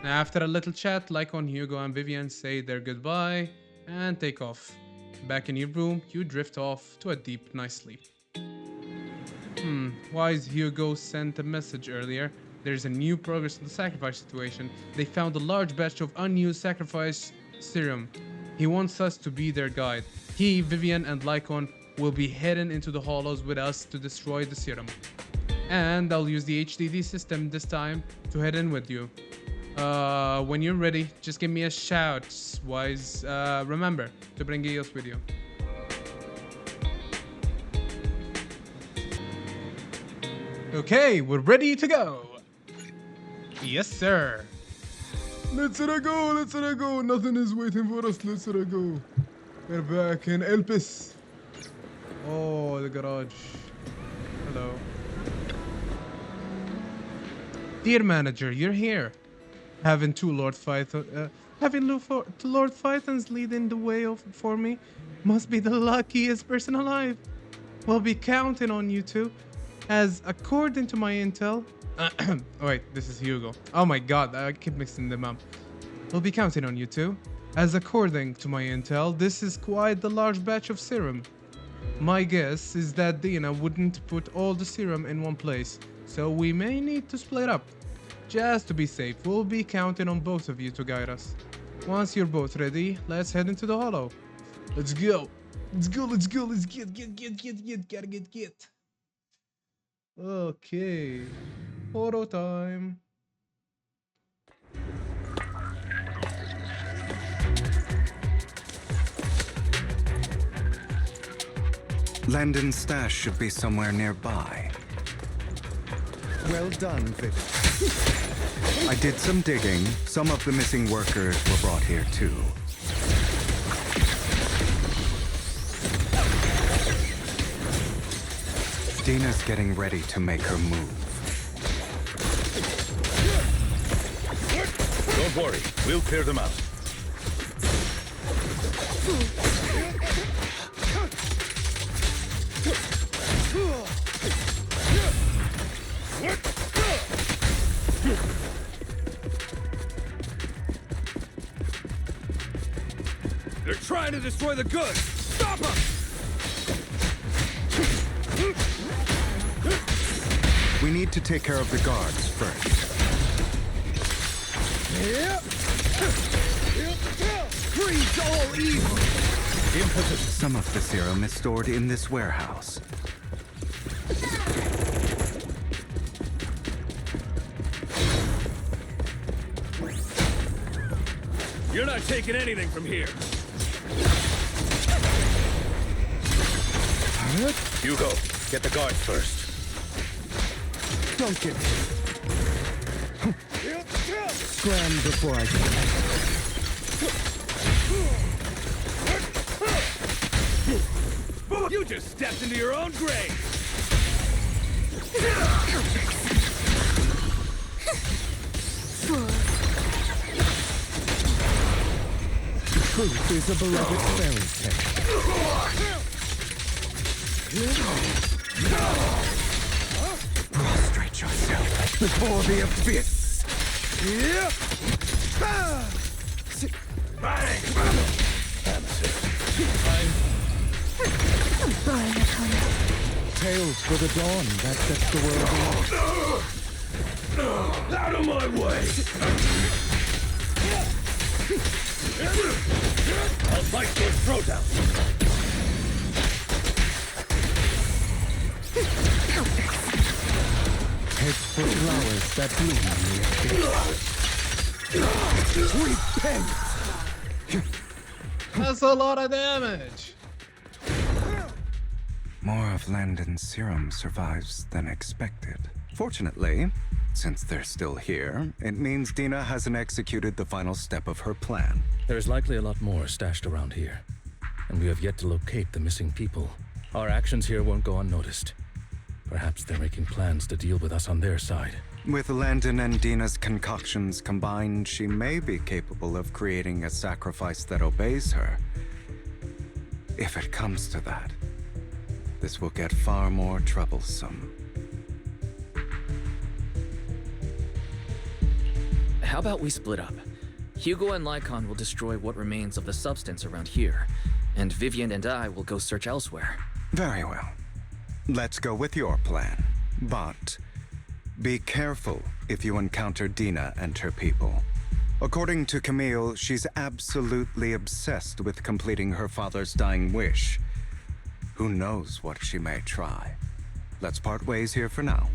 After a little chat, Lycon, Hugo, and Vivian say their goodbye and take off. Back in your room, you drift off to a deep, nice sleep. Wise Hugo sent a message earlier. There's a new progress in the sacrifice situation. They found a large batch of unused sacrifice serum. He wants us to be their guide. He, Vivian, and Lycon will be heading into the hollows with us to destroy the serum. And I'll use the HDD system this time to head in with you. When you're ready, just give me a shout, Wise. Remember to bring Eos with you. Okay, we're ready to go. Yes, sir. Let's go. Nothing is waiting for us. Let's go. We're back in Elpis. Oh, the garage. Hello. Dear manager, you're here. Having Lord Pythons leading the way for me must be the luckiest person alive. We'll be counting on you two, as according to my intel. Oh, wait, this is Hugo. Oh my god, I keep mixing them up. We'll be counting on you two, as according to my intel, this is quite the large batch of serum. My guess is that Dina wouldn't put all the serum in one place, so we may need to split up. Just to be safe, we'll be counting on both of you to guide us. Once you're both ready, let's head into the hollow. Let's go. Let's get. Okay. Photo time. Landon's stash should be somewhere nearby. Well done, Viv. I did some digging. Some of the missing workers were brought here too. Dina's getting ready to make her move. Don't worry, we'll clear them out. They're trying to destroy the goods! Stop them! We need to take care of the guards first. Freeze all evil! Some of the serum is stored in this warehouse. You're not taking anything from here! Hugo, get the guards first. Don't get hit. Scram before I get You just stepped into your own grave! Truth is a beloved fairy tale. Prostrate yourself before the abyss. Tales for the dawn that sets the world alight. Out of my way! I'll fight your throat out. Head for flowers that bloom in the Repent! That's a lot of damage. More of Landon's serum survives than expected. Fortunately, since they're still here, it means Dina hasn't executed the final step of her plan. There's likely a lot more stashed around here, and we have yet to locate the missing people. Our actions here won't go unnoticed. Perhaps they're making plans to deal with us on their side. With Landon and Dina's concoctions combined, she may be capable of creating a sacrifice that obeys her. If it comes to that, this will get far more troublesome. how about we split up? Hugo and Lycon will destroy what remains of the substance around here, and Vivian and I will go search elsewhere. Very well. Let's go with your plan. But be careful if you encounter Dina and her people. According to Camille, she's absolutely obsessed with completing her father's dying wish. Who knows what she may try? Let's part ways here for now.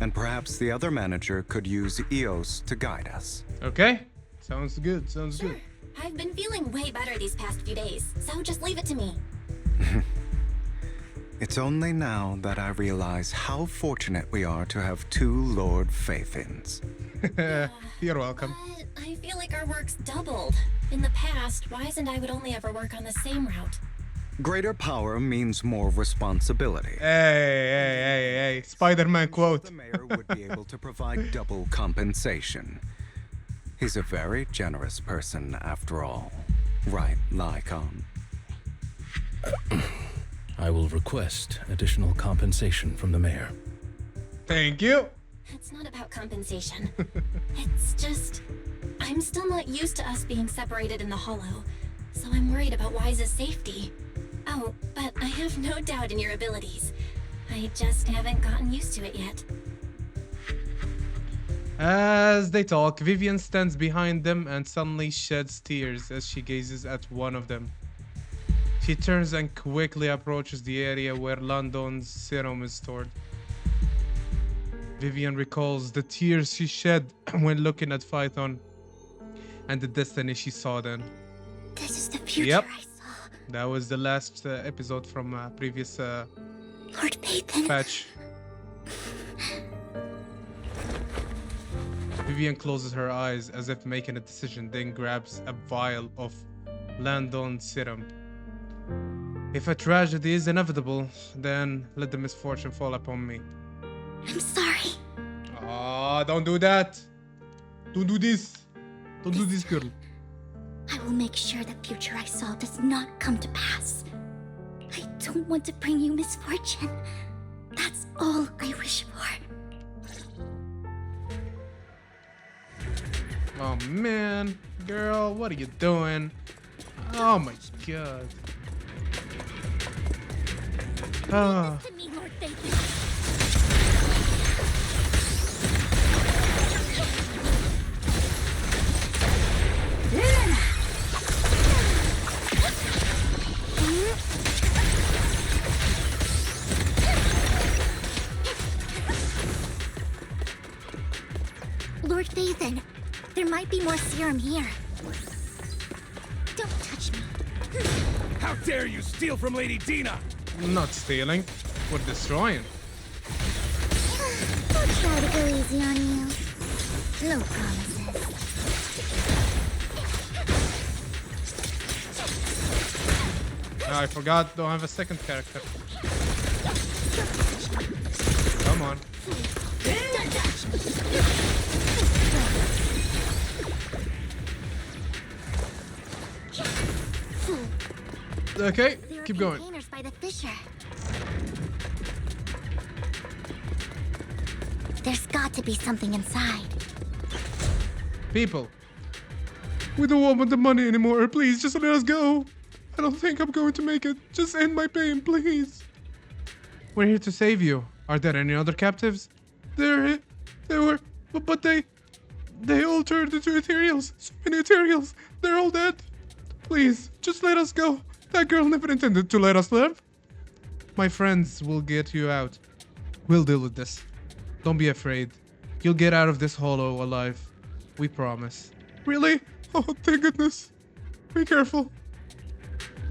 And perhaps the other manager could use EOS to guide us. Okay. Sounds good. Sounds Sure. good. I've been feeling way better these past few days, so just leave it to me. It's only now that I realize how fortunate we are to have two Lord Faithins. You're welcome. But I feel like our work's doubled. In the past, Wise and I would only ever work on the same route. Greater power means more responsibility. Hey. Spider-Man quote. The mayor would be able to provide double compensation. He's a very generous person, after all. Right, Lycon? I will request additional compensation from the mayor. Thank you. It's not about compensation. It's just... I'm still not used to us being separated in the Hollow, so I'm worried about Wise's safety. Oh, but I have no doubt in your abilities. I just haven't gotten used to it yet. As they talk, Vivian stands behind them and suddenly sheds tears as she gazes at one of them. She turns and quickly approaches the area where Landon's serum is stored. Vivian recalls the tears she shed when looking at Phaethon and the destiny she saw then. This is the future Yep. I saw. That was the last episode from previous Lord Phaethon. patch. Vivian closes her eyes as if making a decision, then grabs a vial of Landon serum. If a tragedy is inevitable, then let the misfortune fall upon me. I'm sorry. Ah, don't do that. Don't do this. Don't do this, girl. I will make sure the future I saw does not come to pass. I don't want to bring you misfortune. That's all I wish for. Oh man, girl, what are you doing? Oh my god. Ah. To me, Lord Phaethon. Lord Phaethon, there might be more serum here. Don't touch me. How dare you steal from Lady Dina? I'm not stealing. We're destroying. I'll try to go easy on you. No promises. I forgot, don't have a second character. Come on. Okay, There are keep going. containers by the fissure. There's got to be something inside. People, We don't want the money anymore. Please, just let us go. I don't think I'm going to make it. Just end my pain, please. we're here to save you. Are there any other captives? They were, but they all turned into ethereals. So many ethereals. They're all dead. Please, just let us go. That girl never intended to let us live. My friends will get you out. We'll deal with this. Don't be afraid. You'll get out of this hollow alive. We promise. Really? Oh, thank goodness. Be careful.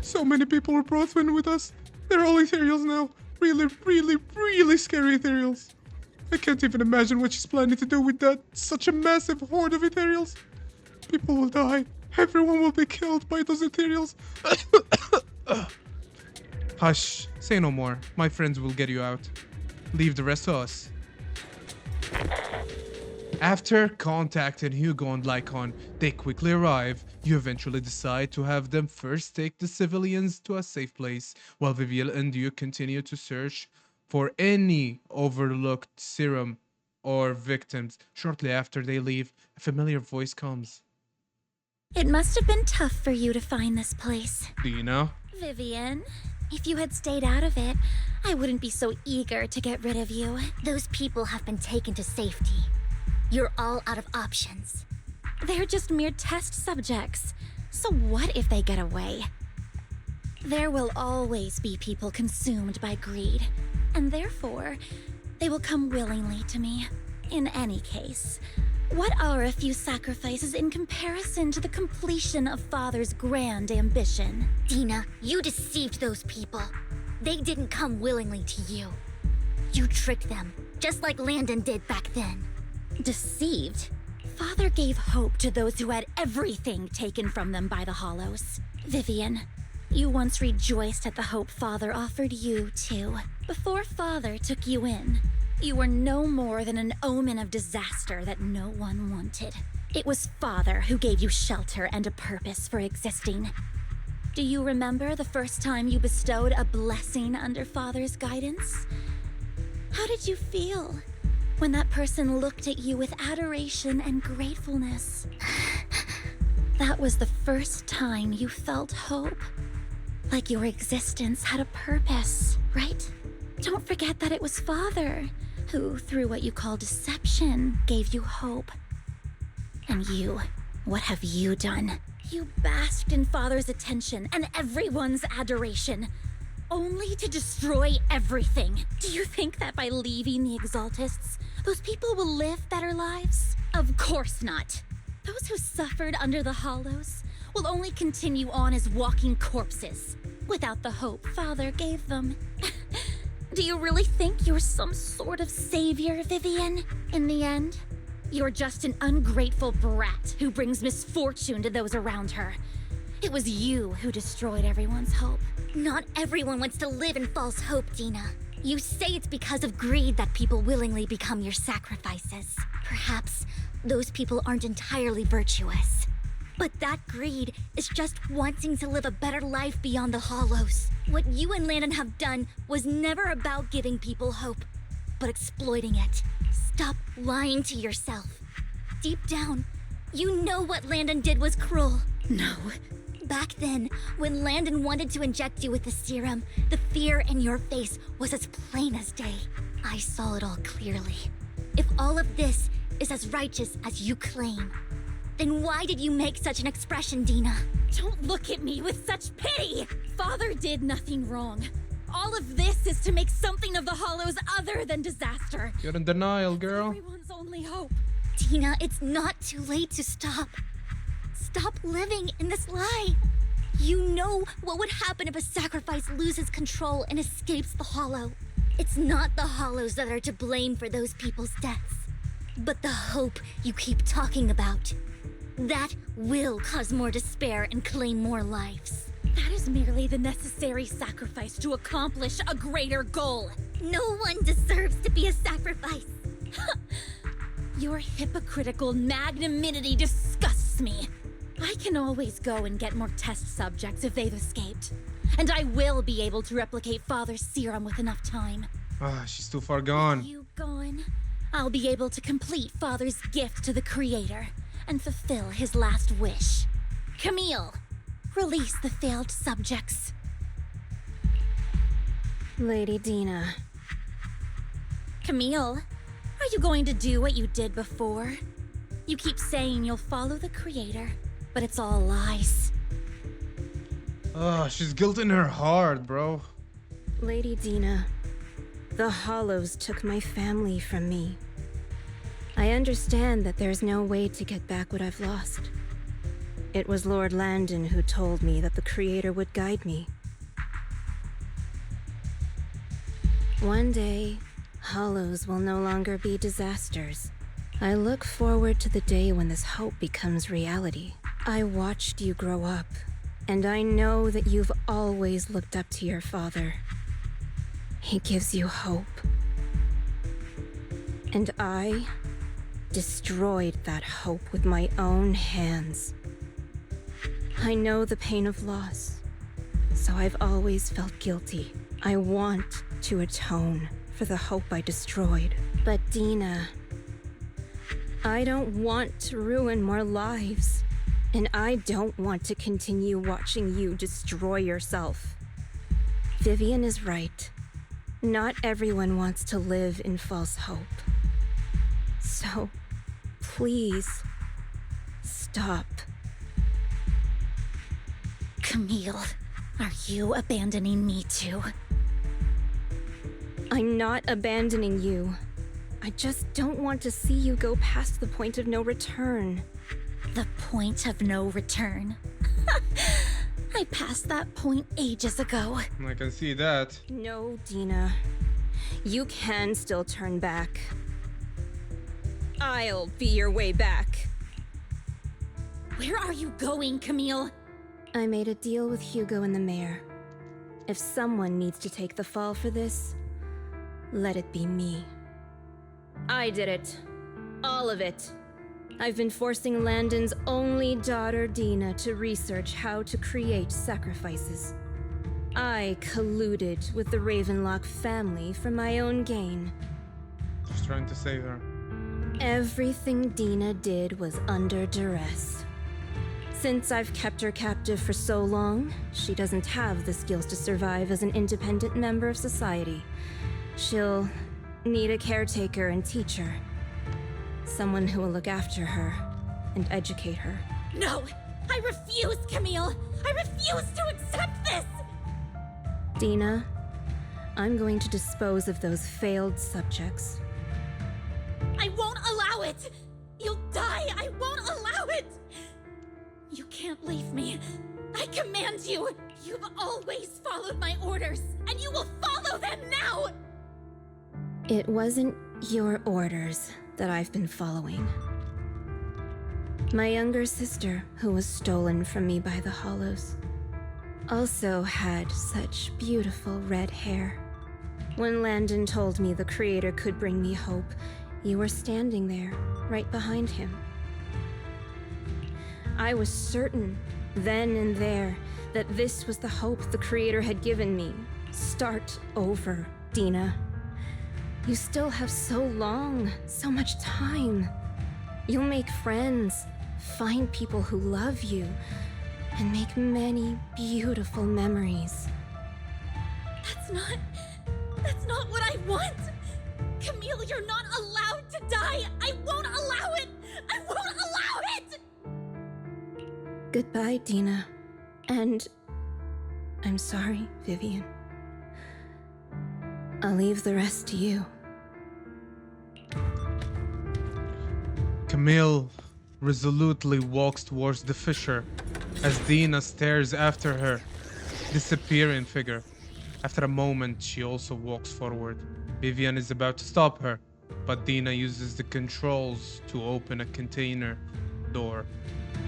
So many people were brought in with us. They're all ethereals now. Really, really, really scary ethereals. I can't even imagine what she's planning to do with that. Such a massive horde of ethereals. People will die. Everyone will be killed by those ethereals. Hush. Say no more. My friends will get you out. Leave the rest to us. After contacting Hugo and Lycon, they quickly arrive. You eventually decide to have them first take the civilians to a safe place, while Vivian and you continue to search for any overlooked serum or victims. Shortly after they leave, a familiar voice comes. It must have been tough for you to find this place. Dina? Vivian, if you had stayed out of it, I wouldn't be so eager to get rid of you. Those people have been taken to safety. You're all out of options. They're just mere test subjects. So what if they get away? There will always be people consumed by greed, and therefore, they will come willingly to me. In any case, what are a few sacrifices in comparison to the completion of Father's grand ambition? Dina, you deceived those people. They didn't come willingly to you. You tricked them, just like Landon did back then. Deceived? Father gave hope to those who had everything taken from them by the Hollows. Vivian, you once rejoiced at the hope Father offered you, too. Before Father took you in, you were no more than an omen of disaster that no one wanted. It was Father who gave you shelter and a purpose for existing. Do you remember the first time you bestowed a blessing under Father's guidance? How did you feel when that person looked at you with adoration and gratefulness? That was the first time you felt hope. Like your existence had a purpose, right? Don't forget that it was Father who, through what you call deception, gave you hope. And you, what have you done? You basked in Father's attention and everyone's adoration, only to destroy everything. Do you think that by leaving the Exaltists, those people will live better lives? Of course not. Those who suffered under the Hollows will only continue on as walking corpses, without the hope Father gave them. Do you really think you're some sort of savior, Vivian? In the end, you're just an ungrateful brat who brings misfortune to those around her. It was you who destroyed everyone's hope. Not everyone wants to live in false hope, Dina. You say it's because of greed that people willingly become your sacrifices. Perhaps those people aren't entirely virtuous. But that greed is just wanting to live a better life beyond the Hollows. What you and Landon have done was never about giving people hope, but exploiting it. Stop lying to yourself. Deep down, you know what Landon did was cruel. No. Back then, when Landon wanted to inject you with the serum, the fear in your face was as plain as day. I saw it all clearly. If all of this is as righteous as you claim, then why did you make such an expression, Dina? Don't look at me with such pity! Father did nothing wrong. All of this is to make something of the Hollows other than disaster. You're in denial, girl. Everyone's only hope. Dina, it's not too late to stop. Stop living in this lie. You know what would happen if a sacrifice loses control and escapes the Hollow. It's not the Hollows that are to blame for those people's deaths, but the hope you keep talking about. That will cause more despair and claim more lives. That is merely the necessary sacrifice to accomplish a greater goal. No one deserves to be a sacrifice. Your hypocritical magnanimity disgusts me. I can always go and get more test subjects if they've escaped. And I will be able to replicate Father's serum with enough time. Ah, she's too far gone. With you gone, I'll be able to complete Father's gift to the Creator and fulfill his last wish. Camille, release the failed subjects. Lady Dina. Camille, are you going to do what you did before? You keep saying you'll follow the Creator, but it's all lies. Ah, she's guilt in her heart, bro. Lady Dina, the Hollows took my family from me. I understand that there's no way to get back what I've lost. It was Lord Landon who told me that the Creator would guide me. One day, Hollows will no longer be disasters. I look forward to the day when this hope becomes reality. I watched you grow up, and I know that you've always looked up to your father. He gives you hope. And I destroyed that hope with my own hands. I know the pain of loss, so I've always felt guilty. I want to atone for the hope I destroyed. But Dina, I don't want to ruin more lives. And I don't want to continue watching you destroy yourself. Vivian is right. Not everyone wants to live in false hope. So, please, stop. Camille, are you abandoning me too? I'm not abandoning you. I just don't want to see you go past the point of no return. The point of no return. I passed that point ages ago. I can see that. No, Dina. You can still turn back. I'll be your way back. Where are you going, Camille? I made a deal with Hugo and the mayor. If someone needs to take the fall for this, let it be me. I did it. All of it. I've been forcing Landon's only daughter, Dina, to research how to create sacrifices. I colluded with the Ravenlock family for my own gain. Just trying to save her. Everything Dina did was under duress. Since I've kept her captive for so long, she doesn't have the skills to survive as an independent member of society. She'll need a caretaker and teacher. Someone who will look after her and educate her. No! I refuse, Camille! I refuse to accept this! Dina, I'm going to dispose of those failed subjects. I won't allow it! You'll die! I won't allow it! You can't leave me. I command you! You've always followed my orders, and you will follow them now! It wasn't your orders that I've been following. My younger sister, who was stolen from me by the Hollows, also had such beautiful red hair. When Landon told me the Creator could bring me hope, you were standing there, right behind him. I was certain, then and there, that this was the hope the Creator had given me. Start over, Dina. You still have so long, so much time. You'll make friends, find people who love you, and make many beautiful memories. That's not what I want! Camille, you're not allowed to die! I won't allow it! I won't allow it! Goodbye, Dina. And I'm sorry, Vivian. I'll leave the rest to you. Camille resolutely walks towards the fissure as Dina stares after her disappearing figure. After a moment, she also walks forward. Vivian is about to stop her, but Dina uses the controls to open a container door.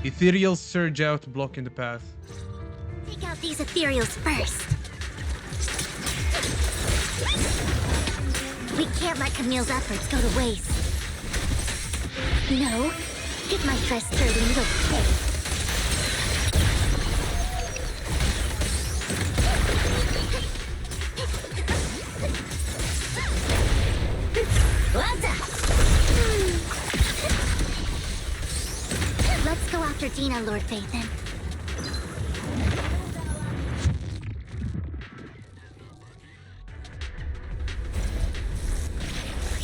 Ethereals surge out, blocking the path. Take out these ethereals first. We can't let Camille's efforts go to waste. No, get my frustrating little pig. Let's go after Dina, Lord Phaethon.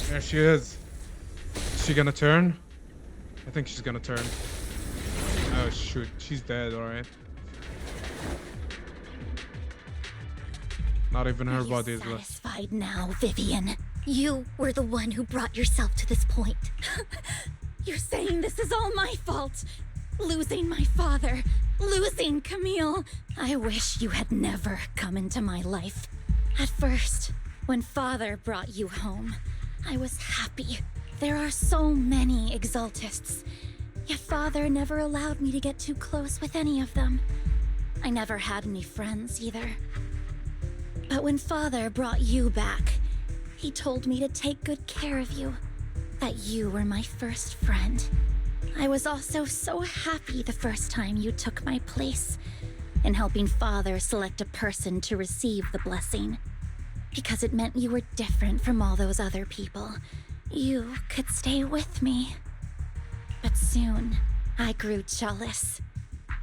There she is. Is she gonna turn? I think she's gonna turn. Oh shoot, she's dead, alright. Not even her body is left. Satisfied now, Vivian. You were the one who brought yourself to this point. You're saying this is all my fault. Losing my father, losing Camille. I wish you had never come into my life. At first, when father brought you home, I was happy. There are so many Exaltists, yet father never allowed me to get too close with any of them. I never had any friends either. But when father brought you back, he told me to take good care of you, that you were my first friend. I was also so happy the first time you took my place in helping father select a person to receive the blessing, because it meant you were different from all those other people. You could stay with me. But soon, I grew jealous.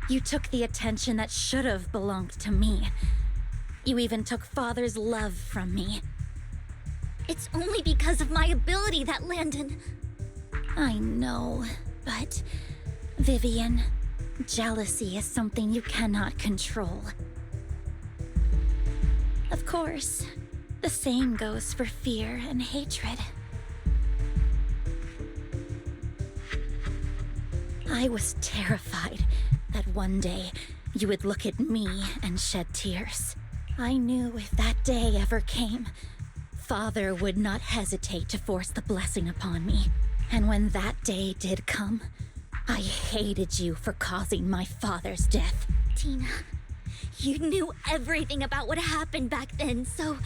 You took the attention that should have belonged to me. You even took Father's love from me. It's only because of my ability that Landon... I know, but... Vivian, jealousy is something you cannot control. Of course, the same goes for fear and hatred. I was terrified that one day you would look at me and shed tears. I knew if that day ever came, Father would not hesitate to force the blessing upon me. And when that day did come, I hated you for causing my father's death. Tina, you knew everything about what happened back then, so...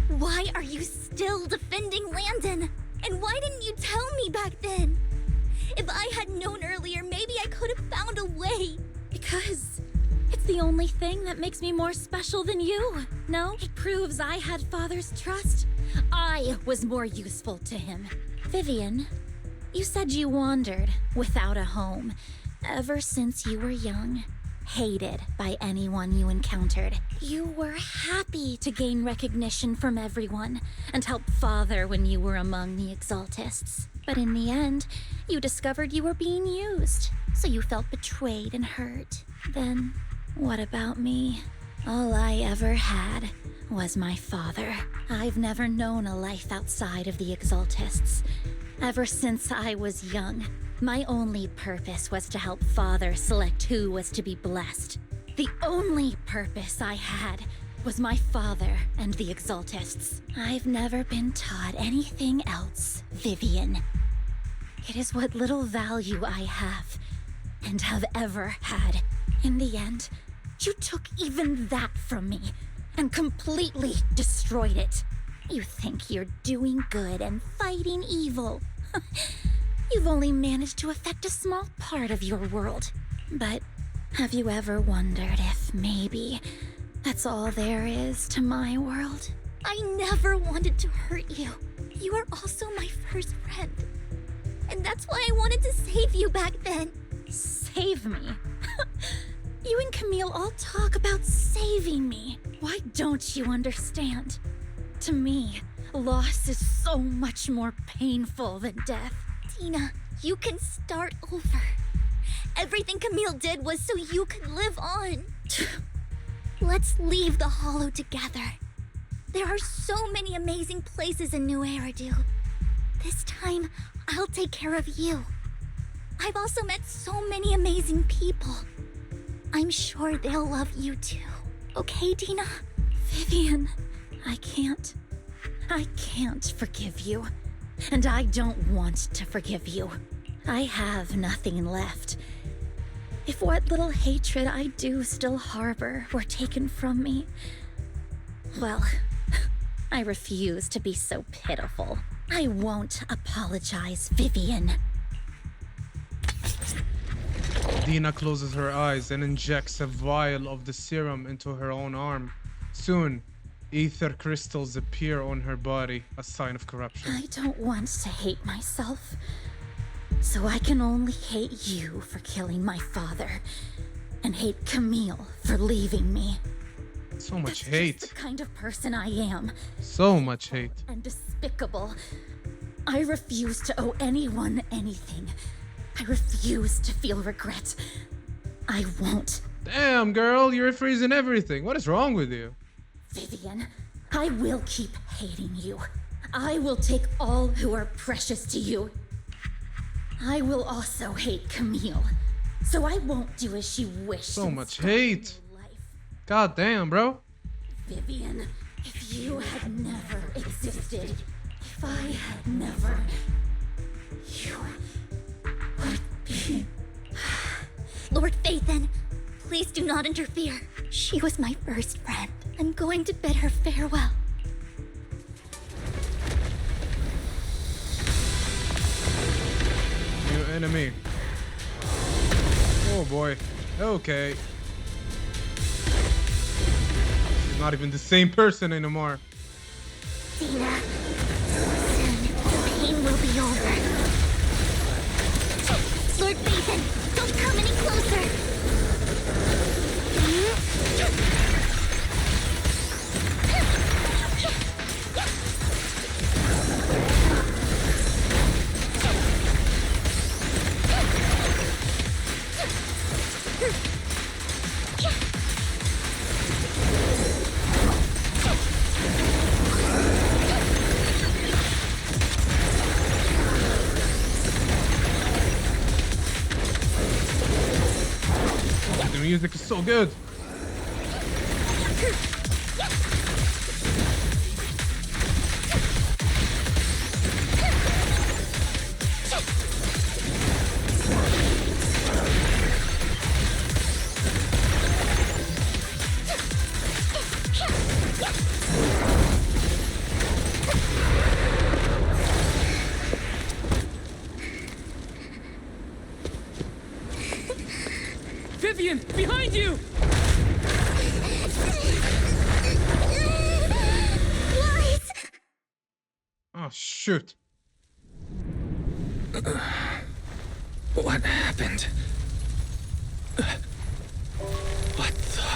why are you still defending Landon? And why didn't you tell me back then? If I had known earlier, maybe I could have found a way. Because it's the only thing that makes me more special than you. No, it proves I had Father's trust. I was more useful to him. Vivian, you said you wandered without a home ever since you were young, hated by anyone you encountered. You were happy to gain recognition from everyone and help Father when you were among the Exaltists. But in the end, you discovered you were being used, so you felt betrayed and hurt. Then, what about me? All I ever had was my father. I've never known a life outside of the Exaltists. Ever since I was young, my only purpose was to help Father select who was to be blessed. The only purpose I had was my father and the Exaltists. I've never been taught anything else, Vivian. It is what little value I have, and have ever had. In the end, you took even that from me, and completely destroyed it. You think you're doing good and fighting evil. You've only managed to affect a small part of your world. But have you ever wondered if maybe that's all there is to my world? I never wanted to hurt you. You are also my first friend. And that's why I wanted to save you back then. Save me? You and Camille all talk about saving me. Why don't you understand? To me, loss is so much more painful than death. Tina, you can start over. Everything Camille did was so you could live on. Let's leave the Hollow together. There are so many amazing places in New Eridu. This time, I'll take care of you. I've also met so many amazing people. I'm sure they'll love you too. Okay, Tina? Vivian, I can't forgive you. And I don't want to forgive you. I have nothing left. If what little hatred I do still harbor were taken from me, well, I refuse to be so pitiful. I won't apologize, Vivian. Dina closes her eyes and injects a vial of the serum into her own arm. Soon, ether crystals appear on her body, a sign of corruption. I don't want to hate myself, so I can only hate you for killing my father, and hate Camille for leaving me. So much That's hate. just the kind of person I am. So much hate. And despicable. I refuse to owe anyone anything. I refuse to feel regret. I won't. Damn, girl, you're freezing everything. What is wrong with you? Vivian, I will keep hating you. I will take all who are precious to you. I will also hate Camille, so I won't do as she wished. So much hate. God damn, bro. Vivian, if you had never existed, if I had never, you would be... Lord Phaethon, please do not interfere. She was my first friend. I'm going to bid her farewell. New enemy. Oh boy. Okay. She's not even the same person anymore. Dina, soon the pain will be over. Lord Bathan, don't come any closer! The music is so good. Vivian, behind you! Wise! Oh shoot. What happened? What the...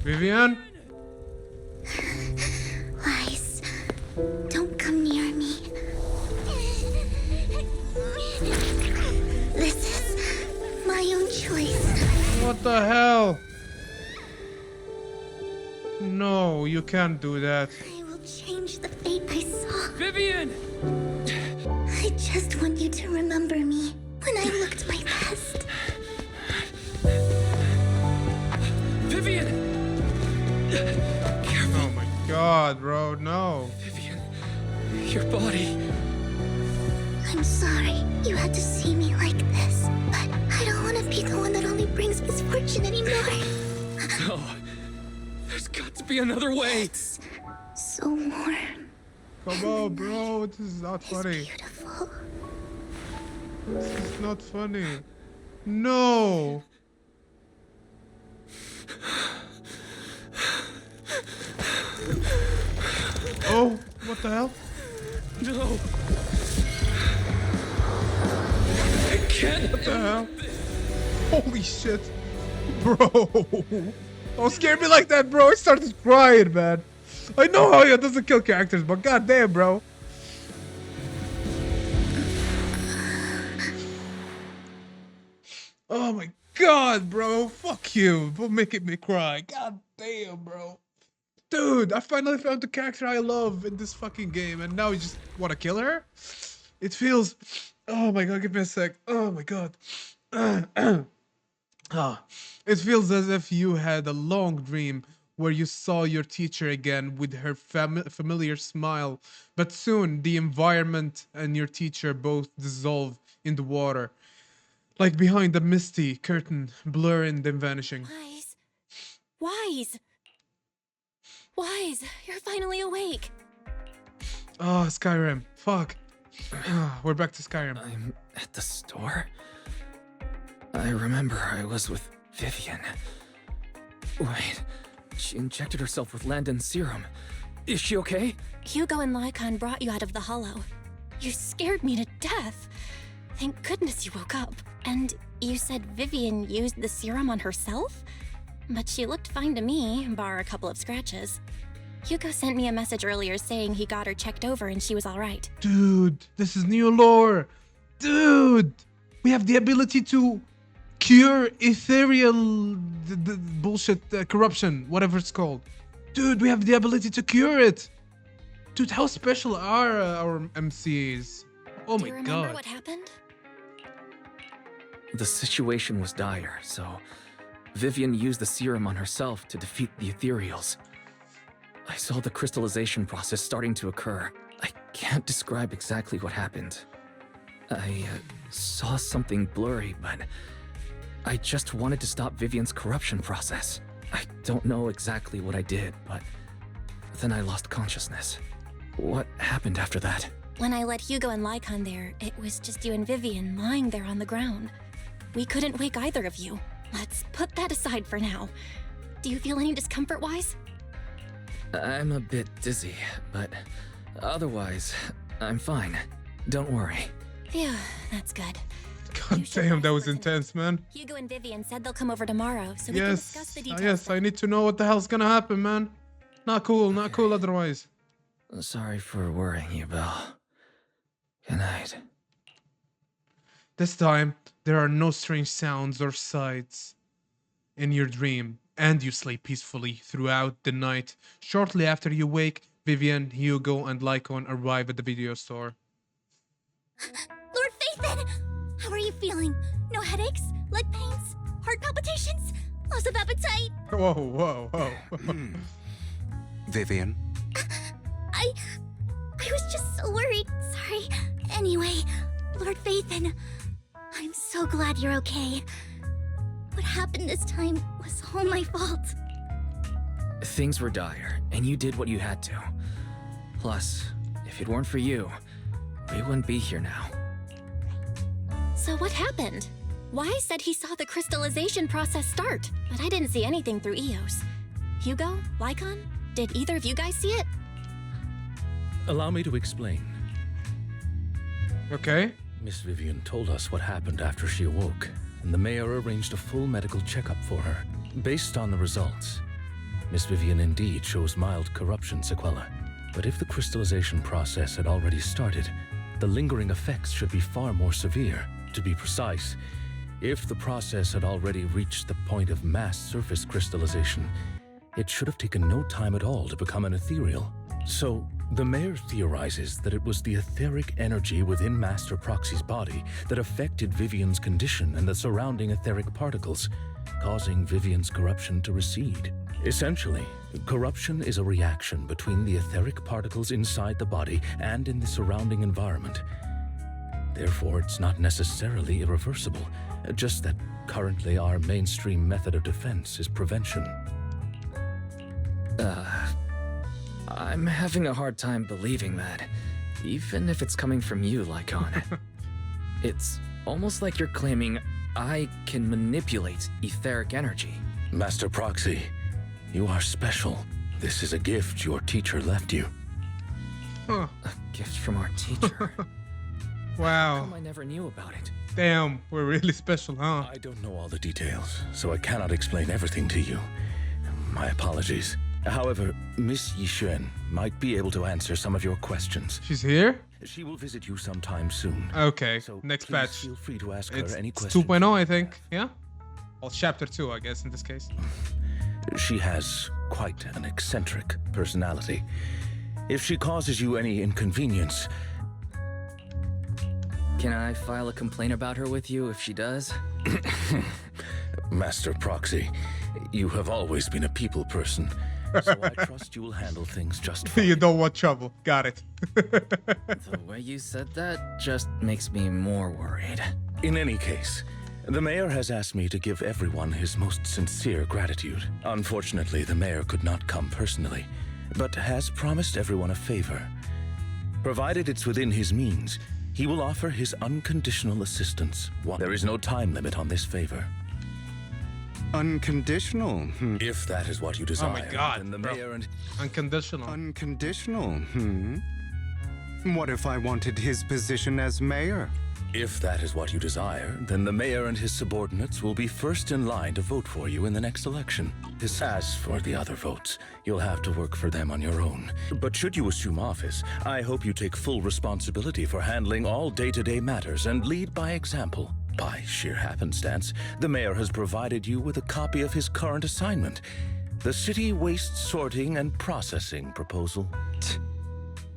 Vivian? Wise, don't come near me. This is my own choice. What the hell? No, you can't do that. I will change the fate I saw. Vivian! I just want you to remember me when I looked my best. Vivian! Oh my god, bro, no. Vivian, your body. I'm sorry you had to see me like this, but I don't want to be the one that only brings misfortune anymore. No. There's got to be another way. It's so warm. Come on, bro, this is not funny. Beautiful. This is not funny. No. Oh, what the hell? No. I can't. What the hell? Holy shit. Bro. Don't scare me like that, bro. I started crying, man. I know how it doesn't kill characters, but goddamn, bro. Oh my god, bro. Fuck you for making me cry. God damn, bro. Dude, I finally found the character I love in this fucking game, and now you just want to kill her? It feels... Oh my god, give me a sec. Oh my god. It feels as if you had a long dream where you saw your teacher again with her familiar smile, but soon the environment and your teacher both dissolve in the water. Like behind a misty curtain, blurring then vanishing. Wise. Wise. Wise, you're finally awake. Oh, Skyrim. Fuck. We're back to Skyrim. I'm at the store? I remember I was with Vivian. Wait, she injected herself with Landon's serum. Is she okay? Hugo and Lycon brought you out of the hollow. You scared me to death. Thank goodness you woke up. And you said Vivian used the serum on herself? But she looked fine to me, bar a couple of scratches. Hugo sent me a message earlier saying he got her checked over and she was alright. Dude, this is new lore. Dude, we have the ability to cure ethereal bullshit corruption, whatever it's called. Dude, we have the ability to cure it. Dude, how special are our MCs? Oh Do my you remember god. what happened? The situation was dire, so Vivian used the serum on herself to defeat the ethereals. I saw the crystallization process starting to occur. I can't describe exactly what happened. I saw something blurry, but I just wanted to stop Vivian's corruption process. I don't know exactly what I did, but then I lost consciousness. What happened after that? When I led Hugo and Lycon there, it was just you and Vivian lying there on the ground. We couldn't wake either of you. Let's put that aside for now. Do you feel any discomfort-wise? I'm a bit dizzy, but Otherwise, I'm fine. Don't worry. Phew, that's good. God damn, that was intense, man. Hugo and Vivian said they'll come over tomorrow, so we can discuss the details. Yes, I need to know what the hell's gonna happen, man. Not cool, not cool otherwise. Sorry for worrying you, Belle. Good night. This time, there are no strange sounds or sights in your dream, and you sleep peacefully throughout the night. Shortly after you wake, Vivian, Hugo, and Lycon arrive at the video store. Lord Phaethon! How are you feeling? No headaches? Leg pains? Heart palpitations? Loss of appetite? Whoa, whoa, whoa. Vivian? I was just so worried. Sorry. Anyway, Lord Phaethon, I'm so glad you're okay. What happened this time was all my fault. Things were dire, and you did what you had to. Plus, if it weren't for you, we wouldn't be here now. So what happened? Wise said he saw the crystallization process start, but I didn't see anything through EOS. Hugo? Lycon? Did either of you guys see it? Allow me to explain. Okay. Miss Vivian told us what happened after she awoke, and the mayor arranged a full medical checkup for her. Based on the results, Miss Vivian indeed shows mild corruption sequela. But if the crystallization process had already started, the lingering effects should be far more severe. To be precise, if the process had already reached the point of mass surface crystallization, it should have taken no time at all to become an ethereal. So, the mayor theorizes that it was the etheric energy within Master Proxy's body that affected Vivian's condition and the surrounding etheric particles, causing Vivian's corruption to recede. Essentially, corruption is a reaction between the etheric particles inside the body and in the surrounding environment. Therefore, it's not necessarily irreversible, just that currently our mainstream method of defense is prevention. I'm having a hard time believing that, even if it's coming from you, Lycon. It's almost like you're claiming I can manipulate etheric energy. Master Proxy, you are special. This is a gift your teacher left you. Huh. A gift from our teacher. How Wow. come I never knew about it? Damn, we're really special, huh? I don't know all the details, so I cannot explain everything to you. My apologies. However, Miss Yixuan might be able to answer some of your questions. She's here? She will visit you sometime soon. Okay, So next please batch. feel free to ask It's her any it's questions. 2.0, I think. Yeah? Well, chapter 2, I guess, in this case. She has quite an eccentric personality. If she causes you any inconvenience, Can I file a complaint about her with you if she does? Master Proxy, you have always been a people person, so I trust you will handle things just fine. You don't want trouble. Got it. The way you said that just makes me more worried. In any case, the mayor has asked me to give everyone his most sincere gratitude. Unfortunately, the mayor could not come personally, but has promised everyone a favor. Provided it's within his means, he will offer his unconditional assistance. There is no time limit on this favor. Unconditional? If that is what you desire, Oh my God, then the bro. mayor and... Unconditional. Unconditional? What if I wanted his position as mayor? If that is what you desire, then the mayor and his subordinates will be first in line to vote for you in the next election. As for the other votes, you'll have to work for them on your own. But should you assume office, I hope you take full responsibility for handling all day-to-day matters and lead by example. By sheer happenstance, the mayor has provided you with a copy of his current assignment, the City Waste Sorting and Processing proposal.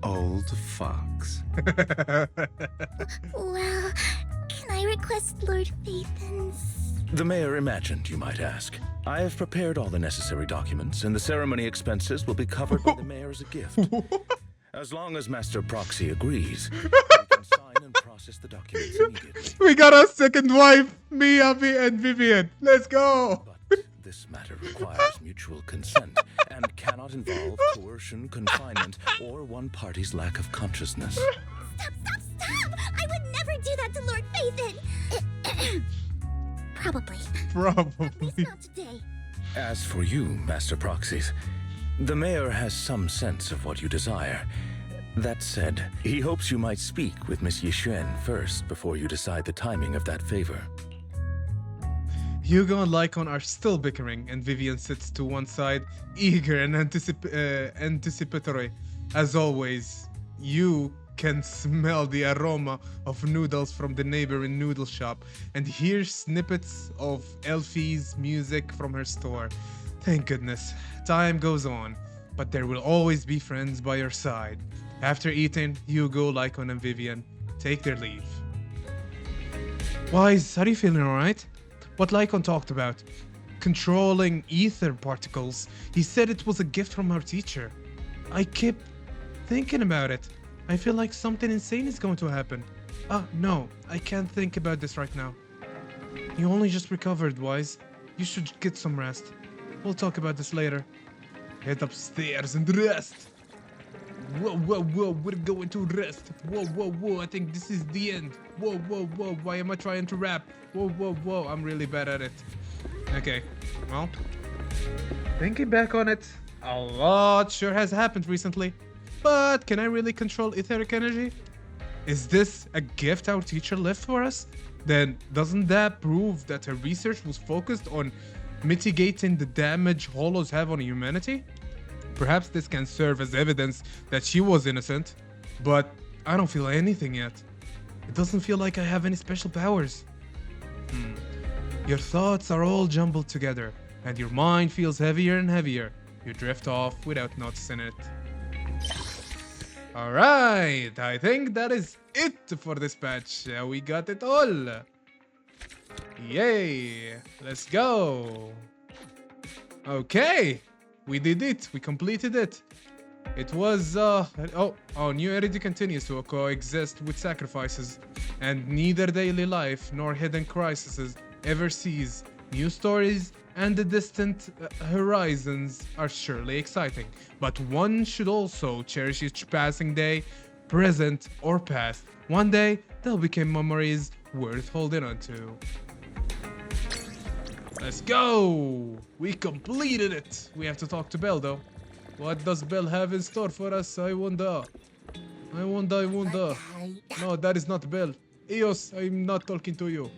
Old fox. Well, can I request Lord Phaethon's? The mayor imagined, you might ask. I have prepared all the necessary documents, and the ceremony expenses will be covered by the mayor as a gift. As long as Master Proxy agrees, we can sign and process the documents immediately. We got our second wife, me, Abby, and Vivian. Let's go. But this matter requires mutual consent and cannot involve coercion, confinement, or one party's lack of consciousness. Stop! I would never do that to Lord Phaethon! Probably. Probably. Not today. As for you, Master Proxies, the mayor has some sense of what you desire. That said, he hopes you might speak with Miss Yixuan first before you decide the timing of that favor. Hugo and Lycon are still bickering, and Vivian sits to one side, eager and anticipatory. As always, you can smell the aroma of noodles from the neighboring noodle shop and hear snippets of Elfie's music from her store. Thank goodness, time goes on, but there will always be friends by your side. After eating, Hugo, Lycon, and Vivian take their leave. Wise, are you feeling alright? What Lycon talked about, controlling ether particles, he said it was a gift from our teacher. I kept thinking about it. I feel like something insane is going to happen. No, I can't think about this right now. You only just recovered, Wise. You should get some rest. We'll talk about this later. Head upstairs and rest. Whoa, we're going to rest. Whoa, I think this is the end. Whoa, why am I trying to rap? Whoa, I'm really bad at it. Okay, well, thinking back on it, a lot sure has happened recently. But can I really control etheric energy? Is this a gift our teacher left for us? Then doesn't that prove that her research was focused on mitigating the damage hollows have on humanity? Perhaps this can serve as evidence that she was innocent, but I don't feel anything yet. It doesn't feel like I have any special powers. Your thoughts are all jumbled together, and your mind feels heavier and heavier. You drift off without noticing it. Alright, I think that is it for this patch. We got it all. Yay, let's go. Okay, we did it. We completed it. It was, new entity continues to coexist with sacrifices, and neither daily life nor hidden crises ever cease. New stories and the distant horizons are surely exciting, but one should also cherish each passing day, present or past. One day, they'll become memories worth holding on to. Let's go! We completed it! We have to talk to Belle though. What does Belle have in store for us? I wonder. No, that is not Belle. Eos, I'm not talking to you.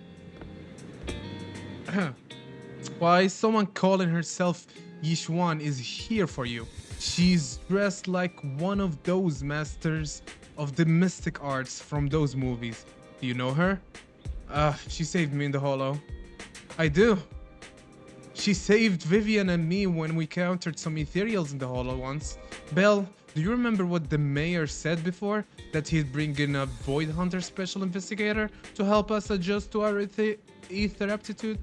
Why, someone calling herself Yixuan is here for you. She's dressed like one of those masters of the mystic arts from those movies. Do you know her? She saved me in the hollow. I do. She saved Vivian and me when we countered some ethereals in the hollow once. Belle, do you remember what the mayor said before? That he'd bring in a Void Hunter special investigator to help us adjust to our ether aptitude?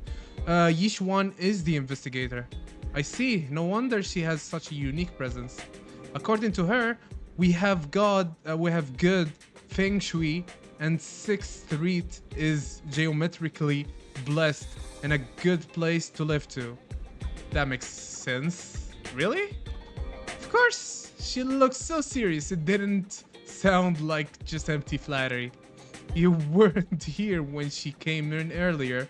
Yixuan is the investigator. I see, no wonder she has such a unique presence. According to her, we have good feng shui, and 6th Street is geometrically blessed and a good place to live to. That makes sense. Really? Of course, she looks so serious. It didn't sound like just empty flattery. You weren't here when she came in earlier.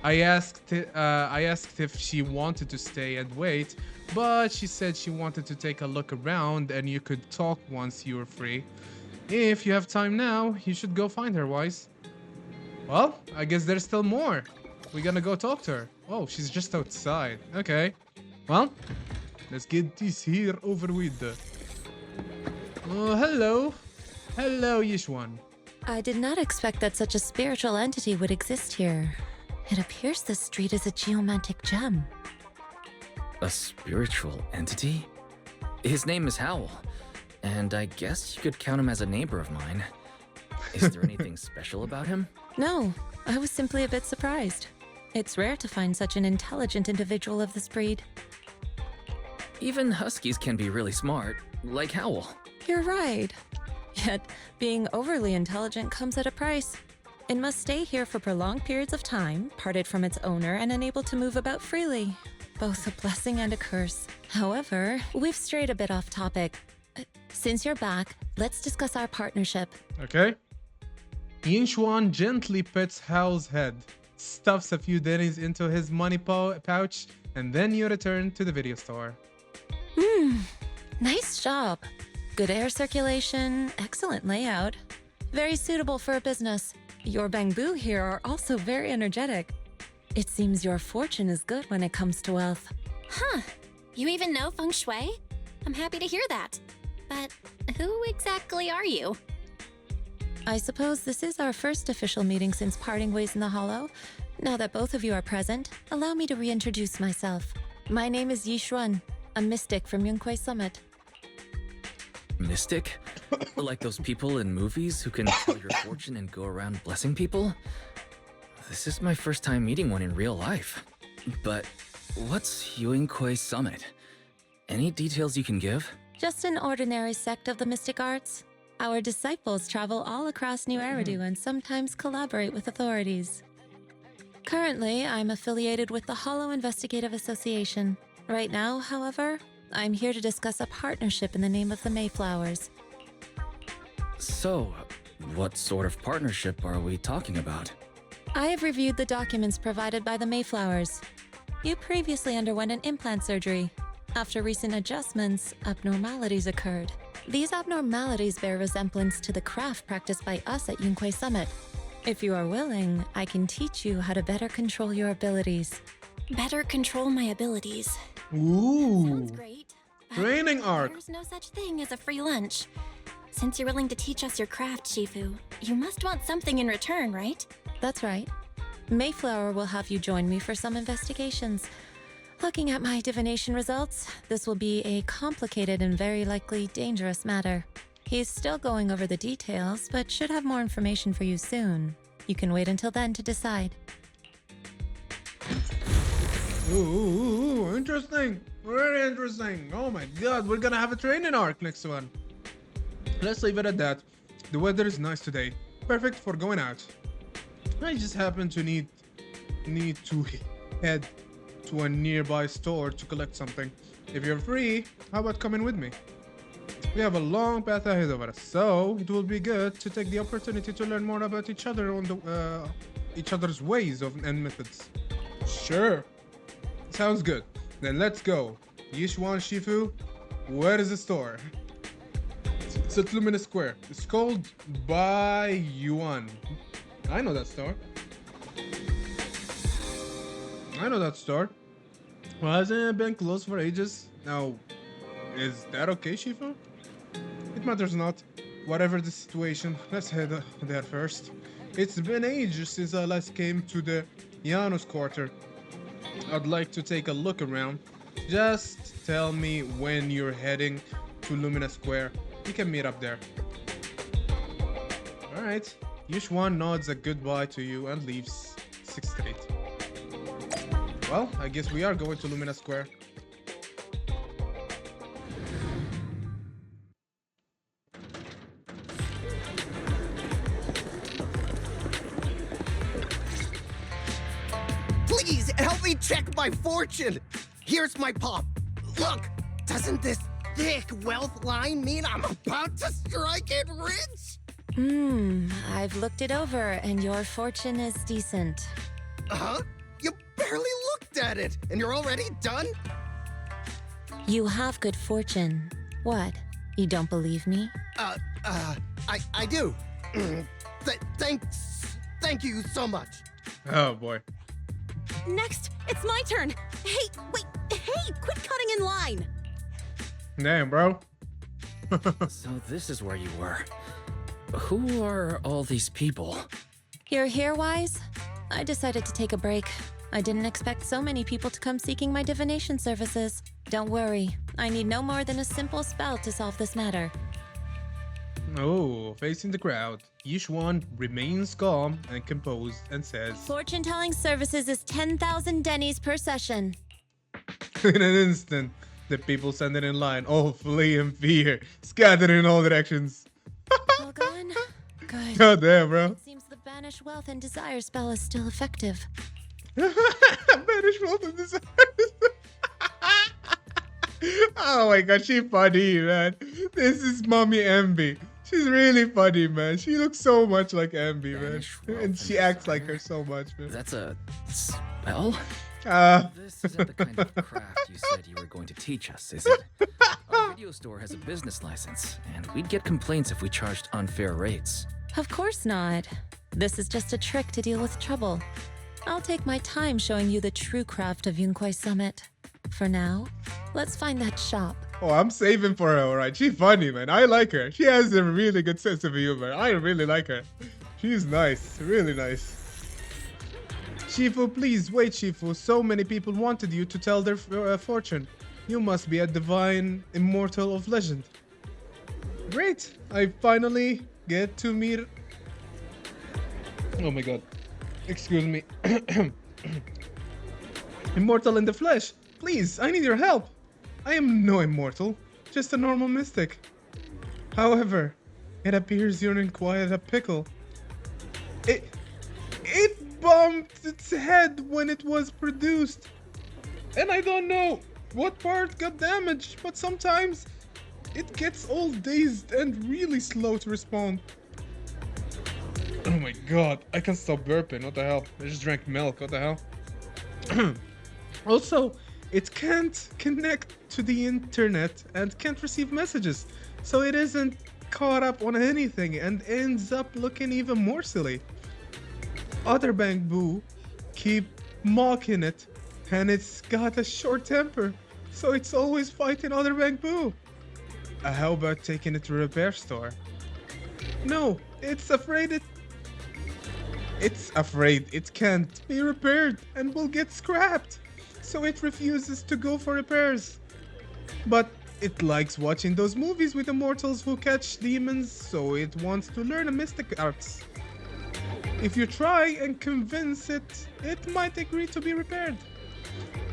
I asked if she wanted to stay and wait, but she said she wanted to take a look around and you could talk once you were free. If you have time now, you should go find her, Wise. Well, I guess there's still more. We're gonna go talk to her. Oh, she's just outside. Okay. Well, let's get this here over with. Oh, hello. Hello, Yixuan. I did not expect that such a spiritual entity would exist here. It appears this street is a geomantic gem. A spiritual entity? His name is Howl, and I guess you could count him as a neighbor of mine. Is there anything special about him? No, I was simply a bit surprised. It's rare to find such an intelligent individual of this breed. Even huskies can be really smart, like Howl. You're right. Yet, being overly intelligent comes at a price. It must stay here for prolonged periods of time, parted from its owner and unable to move about freely. Both a blessing and a curse. However, we've strayed a bit off topic. Since you're back, let's discuss our partnership. Okay. Yixuan gently pets Howl's head, stuffs a few pennies into his money pouch, and then you return to the video store. Nice job. Good air circulation, excellent layout. Very suitable for a business. Your bamboo here are also very energetic. It seems your fortune is good when it comes to wealth. Huh. You even know feng shui? I'm happy to hear that. But who exactly are you? I suppose this is our first official meeting since parting ways in the Hollow. Now that both of you are present, allow me to reintroduce myself. My name is Yi Xuan, a mystic from Yunquei Summit. Mystic? Like those people in movies who can tell your fortune and go around blessing people? This is my first time meeting one in real life. But what's Yunquei Summit? Any details you can give? Just an ordinary sect of the mystic arts. Our disciples travel all across New Eridu and sometimes collaborate with authorities. Currently, I'm affiliated with the Hollow Investigative Association. Right now, however, I'm here to discuss a partnership in the name of the Mayflowers. So, what sort of partnership are we talking about? I have reviewed the documents provided by the Mayflowers. You previously underwent an implant surgery. After recent adjustments, abnormalities occurred. These abnormalities bear resemblance to the craft practiced by us at Yunquei Summit. If you are willing, I can teach you how to better control your abilities. Better control my abilities. Ooh. Sounds great. but Training arc. There's no such thing as a free lunch. Since you're willing to teach us your craft, Shifu, you must want something in return, right? That's right. Mayflower will have you join me for some investigations. Looking at my divination results, this will be a complicated and very likely dangerous matter. He's still going over the details, but should have more information for you soon. You can wait until then to decide. Ooh, interesting. Very interesting. Oh my god, we're gonna have a training arc next one. Let's leave it at that. The weather is nice today. Perfect for going out. I just happen to need to head to a nearby store to collect something. If you're free, how about coming with me? We have a long path ahead of us, so it will be good to take the opportunity to learn more about each other on the each other's ways and methods. Sure. Sounds good. Then let's go. Yishuan Shifu, where is the store? It's at Luminous Square. It's called Bai Yuan. I know that store. I know that store. Well, hasn't it been closed for ages? Now, is that okay, Shifu? It matters not. Whatever the situation, let's head there first. It's been ages since I last came to the Janus Quarter. I'd like to take a look around. Just tell me when you're heading to Lumina Square. We can meet up there. Alright. Yushuan nods a goodbye to you and leaves 6th Street. Well, I guess we are going to Lumina Square. Please help me check my fortune. Here's my pop. Look, doesn't this thick wealth line mean I'm about to strike it rich? I've looked it over and your fortune is decent. Huh? You barely looked at it and you're already done? You have good fortune. What? You don't believe me? I do. Thank you so much. Oh boy. Next, it's my turn. Hey, wait, hey, quit cutting in line. Damn, bro. So this is where you were. Who are all these people? You're here, Wise? I decided to take a break. I didn't expect so many people to come seeking my divination services. Don't worry, I need no more than a simple spell to solve this matter. Oh, facing the crowd, Yishuan remains calm and composed and says, Fortune-telling services is 10,000 dennies per session. In an instant, the people standing in line all flee in fear, scattered in all directions. All gone? Good. God damn, bro. It seems the Banish Wealth and Desire spell is still effective. Banish Wealth and Desire. Oh my god, she funny, man. This is Mommy Ambi. She's really funny, man. She looks so much like Ambi, man. And she acts like her so much, man. That's a spell? This isn't the kind of craft you said you were going to teach us, is it? video store has a business license, and we'd get complaints if we charged unfair rates. Of course not. This is just a trick to deal with trouble. I'll take my time showing you the true craft of Yunquai Summit. For now, let's find that shop. Oh, I'm saving for her, alright. She's funny, man. I like her. She has a really good sense of humor. I really like her. She's nice. Really nice. Shifu, please wait, Shifu. So many people wanted you to tell their fortune. You must be a divine immortal of legend. Great. I finally get to meet... Oh my god. Excuse me. Immortal in the flesh. Please, I need your help. I am no immortal, just a normal mystic. However, it appears you're in quite a pickle. It bumped its head when it was produced. And I don't know what part got damaged, but sometimes it gets all dazed and really slow to respond. Oh my god, I can't stop burping, what the hell? I just drank milk, what the hell? Also, it can't connect to the internet and can't receive messages, so it isn't caught up on anything and ends up looking even more silly. Other bamboo keep mocking it, and it's got a short temper, so it's always fighting other bamboo. How about taking it to a repair store? No, it's afraid it can't be repaired and will get scrapped, so it refuses to go for repairs. But it likes watching those movies with immortals who catch demons, so it wants to learn a mystic arts. If you try and convince it, it might agree to be repaired.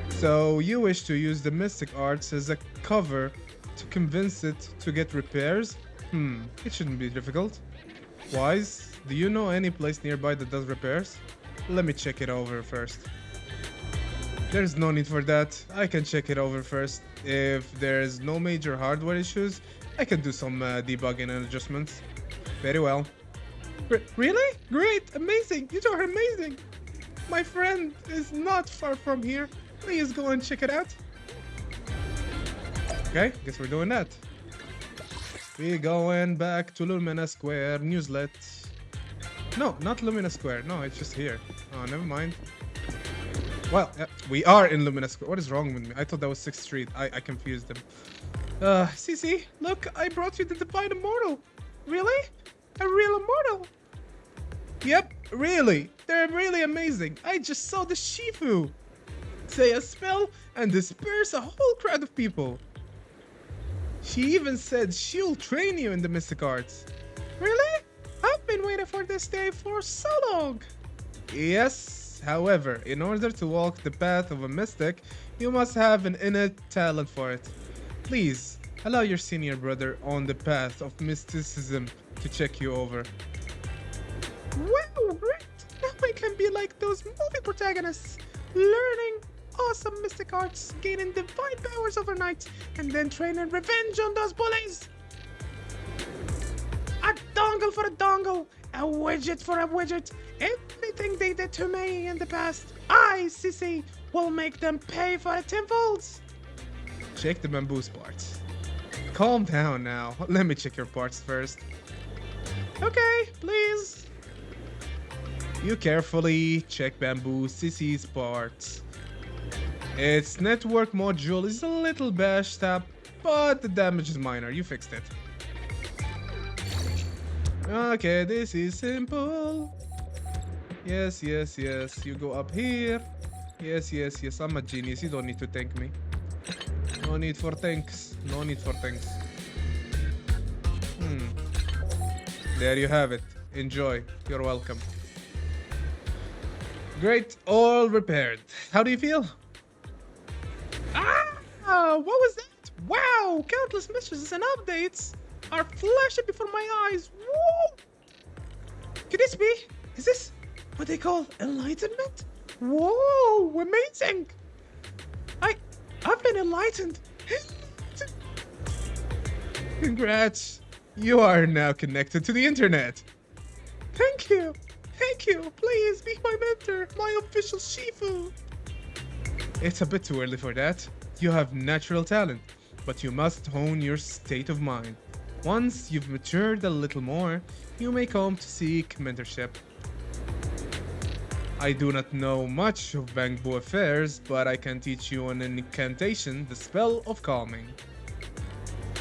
So you wish to use the mystic arts as a cover to convince it to get repairs? It shouldn't be difficult. Wise, do you know any place nearby that does repairs? Let me check it over first. There's no need for that. I can check it over first. If there's no major hardware issues, I can do some debugging and adjustments. Very well. Really? Great! Amazing! You two are amazing! My friend is not far from here. Please go and check it out. Okay, guess we're doing that. We're going back to Lumina Square Newslet. No, not Lumina Square. No, it's just here. Oh, never mind. Well, we are in Lumina Square. What is wrong with me? I thought that was 6th Street. I confused them. Cece, look, I brought you the Divine Immortal. Really? A real immortal? Yep, really. They're really amazing. I just saw the Shifu say a spell and disperse a whole crowd of people. She even said she'll train you in the mystic arts. Really? I've been waiting for this day for so long. Yes, however, in order to walk the path of a mystic, you must have an innate talent for it. Please, allow your senior brother on the path of mysticism to check you over. Wow, great! Now I can be like those movie protagonists, learning awesome mystic arts, gaining divine powers overnight, and then training revenge on those bullies! A dongle for a dongle, a widget for a widget. Everything they did to me in the past, I, Sissy, will make them pay for it tenfold. Check the bamboo's parts. Calm down now. Let me check your parts first. Okay, please. You carefully check bamboo Sissy's parts. Its network module is a little bashed up, but the damage is minor. You fixed it. Okay, this is simple. Yes, yes, yes. You go up here. Yes, yes, yes. I'm a genius. You don't need to thank me. No need for thanks. No need for thanks. There you have it. Enjoy. You're welcome. Great. All repaired. How do you feel? Ah! What was that? Wow! Countless messages and updates are flashing before my eyes. Whoa! Could this be? Is this what they call enlightenment? Whoa! Amazing! I've been enlightened. Congrats. You are now connected to the internet. Thank you. Thank you. Please be my mentor, my official Shifu. It's a bit too early for that. You have natural talent. but you must hone your state of mind. Once you've matured a little more, you may come to seek mentorship. I do not know much of Bangbu affairs, but I can teach you an incantation, the spell of calming.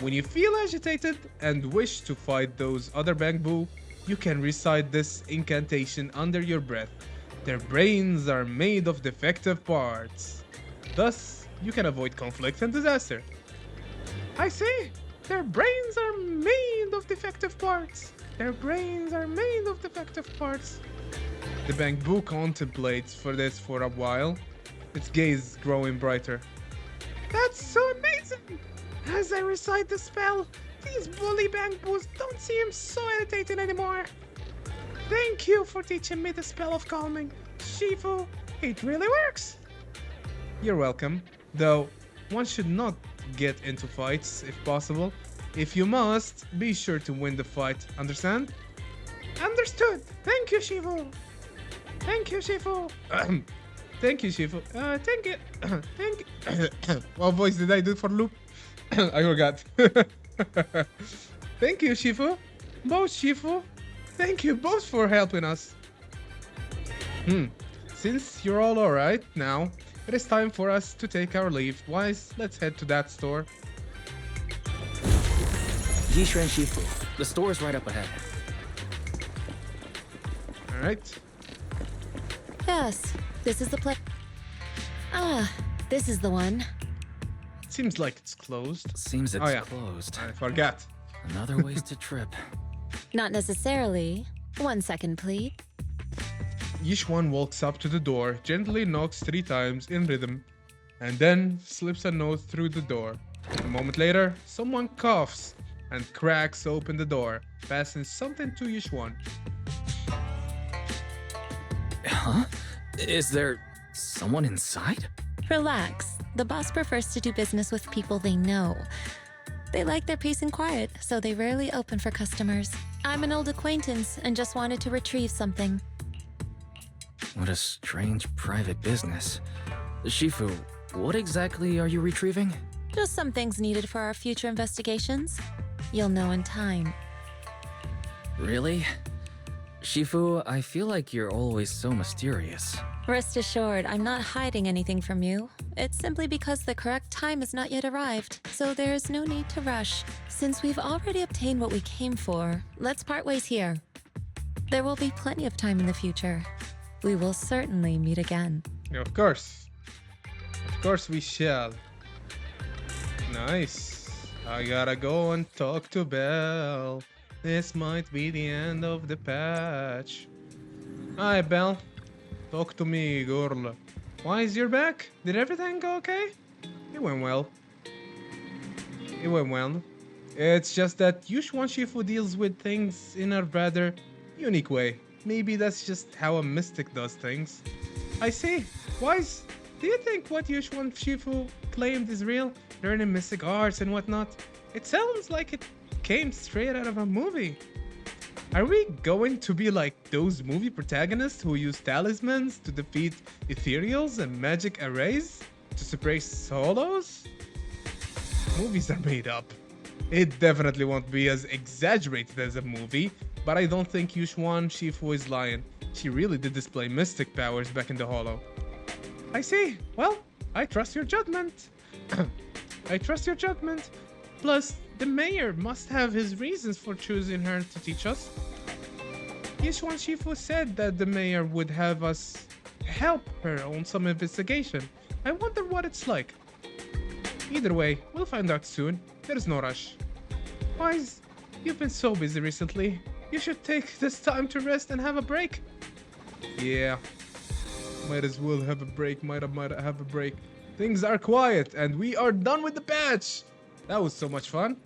When you feel agitated and wish to fight those other Bangbu, you can recite this incantation under your breath. Their brains are made of defective parts. Thus, you can avoid conflict and disaster. I see! Their brains are made of defective parts. Their brains are made of defective parts. The Bangbu contemplates for this for a while, its gaze growing brighter. That's so amazing! As I recite the spell, these bully Bangbus don't seem so irritating anymore. Thank you for teaching me the spell of calming, Shifu. It really works. You're welcome, though one should not get into fights if possible. If you must, be sure to win the fight, understand? Understood. Thank you, Shifu. Thank you, Shifu. Thank you, Shifu. Thank you. Thank you. What voice did I do for Loop? I forgot. Thank you, Shifu. Both Shifu. Thank you both for helping us. Since you're all alright now, it is time for us to take our leave. Wise, let's head to that store. Yishuan Shifu, the store is right up ahead. Alright. Yes, this is the place. Ah, this is the one. Seems like it's closed. Seems it's closed. I forgot. Another wasted trip. Not necessarily. 1 second, please. Yishuan walks up to the door, gently knocks 3 times in rhythm, and then slips a note through the door. A moment later, someone coughs and cracks open the door, passing something to Yishuan. Huh? Is there someone inside? Relax. The boss prefers to do business with people they know. They like their peace and quiet, so they rarely open for customers. I'm an old acquaintance and just wanted to retrieve something. What a strange private business. Shifu, what exactly are you retrieving? Just some things needed for our future investigations. You'll know in time. Really? Shifu, I feel like you're always so mysterious. Rest assured, I'm not hiding anything from you. It's simply because the correct time has not yet arrived, so there's no need to rush. Since we've already obtained what we came for, let's part ways here. There will be plenty of time in the future. We will certainly meet again. Of course. Of course we shall. Nice. I gotta go and talk to Belle. This might be the end of the patch. Hi, Belle. Talk to me, girl. Why is your back? Did everything go okay? It went well. It went well. It's just that Yushuan Shifu deals with things in a rather unique way. Maybe that's just how a mystic does things. I see. Wise, do you think what Yushuan Shifu claimed is real? Learning mystic arts and whatnot? It sounds like it came straight out of a movie. Are we going to be like those movie protagonists who use talismans to defeat ethereals and magic arrays to suppress hollows? Movies are made up. It definitely won't be as exaggerated as a movie, but I don't think Yushuan Shifu is lying. She really did display mystic powers back in the hollow. I see. Well, I trust your judgment. I trust your judgment. Plus, the mayor must have his reasons for choosing her to teach us. Yishuan Shifu said that the mayor would have us help her on some investigation. I wonder what it's like. Either way, we'll find out soon. There's no rush. Wise, you've been so busy recently. You should take this time to rest and have a break. Yeah. Might as well have a break. Might have a break. Things are quiet and we are done with the patch. That was so much fun.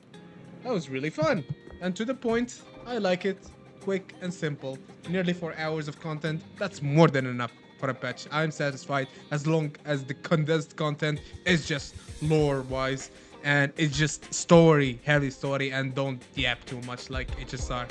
That was really fun. And to the point, I like it. Quick and simple. Nearly 4 hours of content. That's more than enough for a patch. I'm satisfied as long as the condensed content is just lore-wise. And it's just story, heavy story, and don't yap too much like HSR.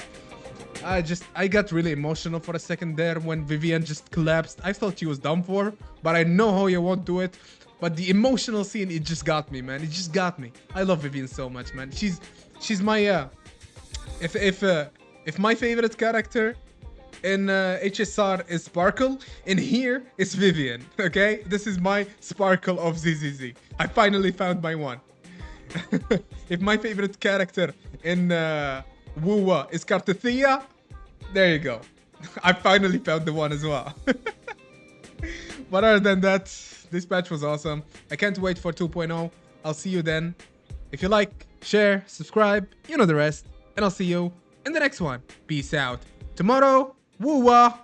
I got really emotional for a second there when Vivian just collapsed. I thought she was done for, but I know how you won't do it. But the emotional scene, it just got me, man. It just got me. I love Vivian so much, man. She's my if my favorite character in HSR is Sparkle, in here is Vivian. Okay, this is my Sparkle of ZZZ. I finally found my one. If my favorite character in Wuwa is Kartathea, there you go. I finally found the one as well. But other than that, this patch was awesome. I can't wait for 2.0. I'll see you then. If you like, share, subscribe, you know the rest. And I'll see you in the next one. Peace out. Tomorrow, Wuwa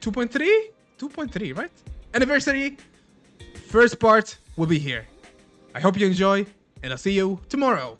2.3? 2.3, right? Anniversary. First part will be here. I hope you enjoy, and I'll see you tomorrow.